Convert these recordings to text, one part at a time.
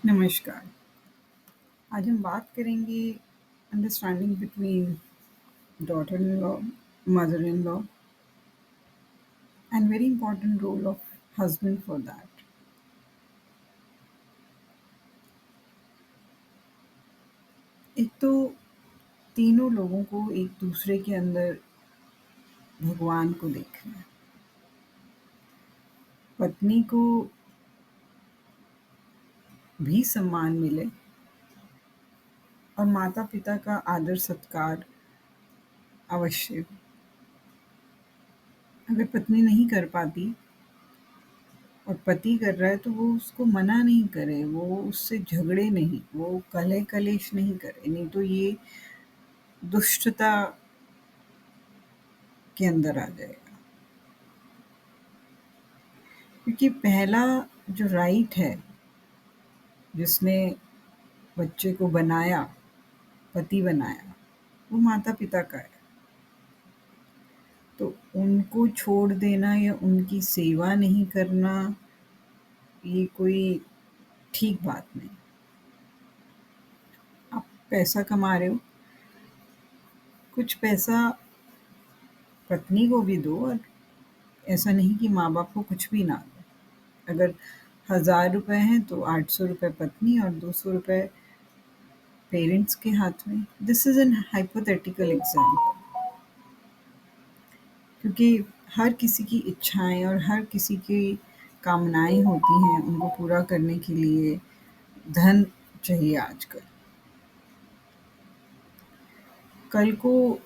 नमस्कार। आज हम बात करेंगे understanding between daughter in law, mother in law and very important role of husband for that. एक तो तीनों लोगों को एक दूसरे के अंदर भगवान को देखना है। पत्नी को भी सम्मान मिले और माता-पिता का आदर सत्कार अवश्य हो। अगर पत्नी नहीं कर पाती और पति कर रहा है तो वो उसको मना नहीं करे, वो उससे झगड़े नहीं, वो कलह-कलेश नहीं करे, नहीं तो ये दुष्टता के अंदर आ जाएगा। क्योंकि पहला जो राइट है, जिसने बच्चे को बनाया, पति बनाया, वो माता-पिता का है। तो उनको छोड़ देना या उनकी सेवा नहीं करना, ये कोई ठीक बात नहीं। आप पैसा कमा रहे हो, कुछ पैसा पत्नी को भी दो और ऐसा नहीं कि माँ-बाप को कुछ भी ना दो। अगर ₹1000 हैं तो ₹800 पत्नी और ₹200 पेरेंट्स के हाथ में। This is an hypothetical example. क्योंकि हर किसी की इच्छाएँ और हर किसी की कामनाएँ होती हैं, उनको पूरा करने के लिए धन चाहिए आजकल। कल को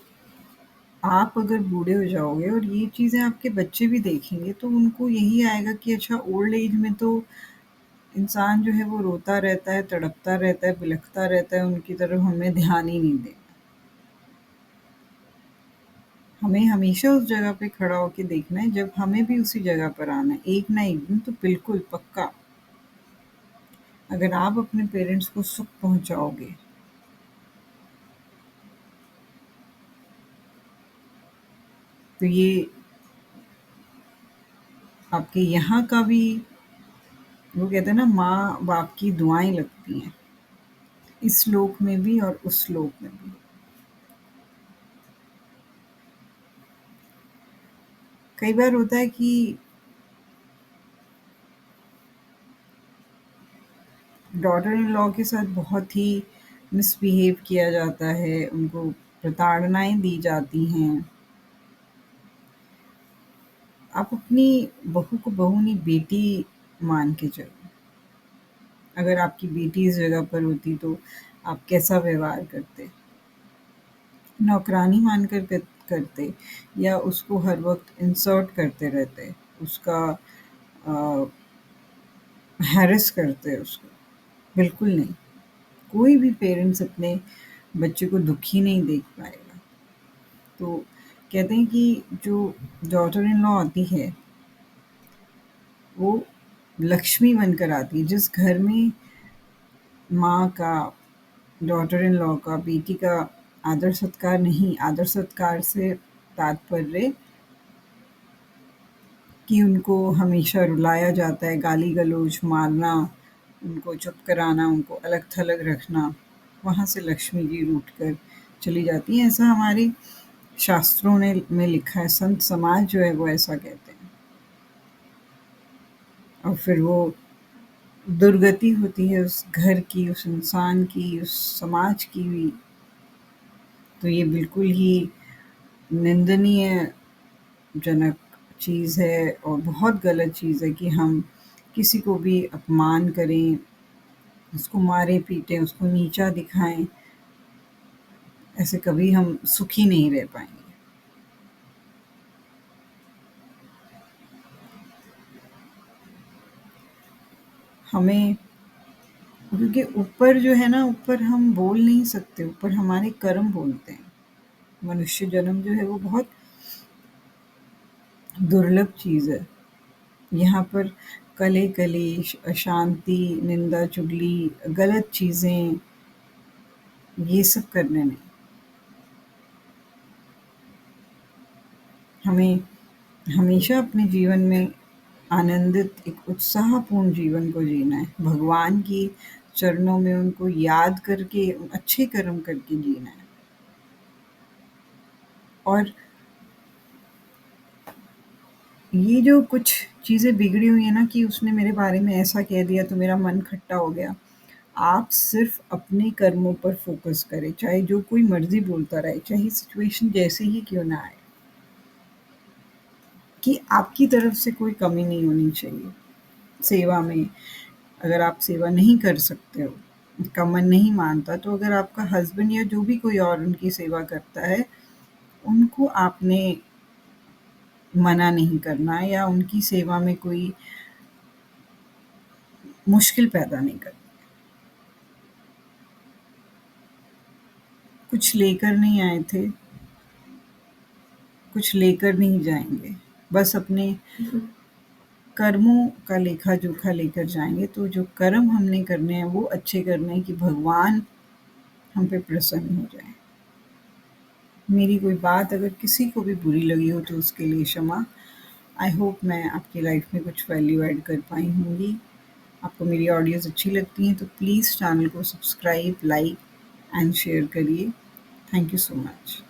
आप अगर बूढ़े हो जाओगे और ये चीज़ें आपके बच्चे भी देखेंगे तो उनको यही आएगा कि अच्छा ओल्ड एज में तो इंसान जो है वो रोता रहता है, तड़पता रहता है, बिलखता रहता है, उनकी तरफ हमें ध्यान ही नहीं देना। हमें हमेशा उस जगह पे खड़ा होके देखना है जब हमें भी उसी जगह पर आना है, एक ना एक दिन तो बिल्कुल पक्का। अगर आप अपने पेरेंट्स को सुख पहुँचाओगे, तो ये आपके यहाँ का भी वो कहते हैं ना माँ-बाप की दुआएँ लगती हैं, इस लोक में भी और उस लोक में भी। कई बार होता है कि डॉटर इन लॉ के साथ बहुत ही मिसबिहेव किया जाता है, उनको प्रताड़नाएँ दी जाती हैं। आप अपनी बहू को बहू नहीं बेटी मान के चलो। अगर आपकी बेटी इस जगह पर होती तो आप कैसा व्यवहार करते? नौकरानी मानकर करते या उसको हर वक़्त इंसल्ट करते रहते, उसका अ, हैरेस करते उसको? बिल्कुल नहीं। कोई भी पेरेंट्स अपने बच्चे को दुखी नहीं देख पाएगा। तो कहते हैं कि जो डॉटर इन लॉ आती है, वो लक्ष्मी बनकर आती है। जिस घर में माँ का, डॉटर इन लॉ का, बेटी का आदर-सत्कार नहीं, आदर-सत्कार से तात्पर्य कि उनको हमेशा रुलाया जाता है, गाली-गलौज, मारना, उनको चुप कराना, उनको अलग-थलग रखना, वहाँ से लक्ष्मी जी रूठ कर चली जाती हैं। ऐसा हमारे शास्त्रों ने में लिखा है, संत समाज जो है वो ऐसा कहते हैं। और फिर वो दुर्गति होती है उस घर की, उस इंसान की, उस समाज की भी। तो ये बिल्कुल ही निंदनीय जनक चीज़ है और बहुत गलत चीज़ है कि हम किसी को भी अपमान करें, उसको मारें-पीटें, उसको नीचा दिखाएँ। ऐसे कभी हम सुखी नहीं रह पाएँगे। हमें क्योंकि ऊपर जो है ना, ऊपर हम बोल नहीं सकते, ऊपर हमारे कर्म बोलते हैं। मनुष्य जन्म जो है वो बहुत दुर्लभ चीज़ है। यहाँ पर कलेश, अशांति, निंदा-चुगली, गलत चीज़ें, ये सब करने नहीं। हमें हमेशा अपने जीवन में आनंदित एक उत्साहपूर्ण जीवन को जीना है। भगवान की चरणों में उनको याद करके अच्छे कर्म करके जीना है। और ये जो कुछ चीज़ें बिगड़ी हुई हैं ना कि उसने मेरे बारे में ऐसा कह दिया तो मेरा मन खट्टा हो गया। आप सिर्फ़ अपने कर्मों पर फ़ोकस करें, चाहे जो कोई मर्ज़ी बोलता रहे, चाहे सिचुएशन जैसे ही क्यों ना आए। कि आपकी तरफ से कोई कमी नहीं होनी चाहिए। सेवा में अगर आप सेवा नहीं कर सकते हो, आपका मन नहीं मानता, तो अगर आपका हस्बैंड या जो भी कोई और उनकी सेवा करता है, उनको आपने मना नहीं करना है या उनकी सेवा में कोई मुश्किल पैदा नहीं करनी। कुछ लेकर नहीं आए थे, कुछ लेकर नहीं जाएँगे। बस अपने कर्मों का लेखा-जोखा लेकर जाएँगे, तो जो कर्म हमने करने हैं वो अच्छे करने हैं कि भगवान हम पे प्रसन्न हो जाएँ। मेरी कोई बात अगर किसी को भी बुरी लगी हो तो उसके लिए क्षमा। आई होप मैं आपकी लाइफ़ में कुछ वैल्यू ऐड कर पाई होंगी। आपको मेरी ऑडियोज़ अच्छी लगती हैं तो प्लीज़ चैनल को सब्सक्राइब, लाइक एंड शेयर करिए। Thank you so much.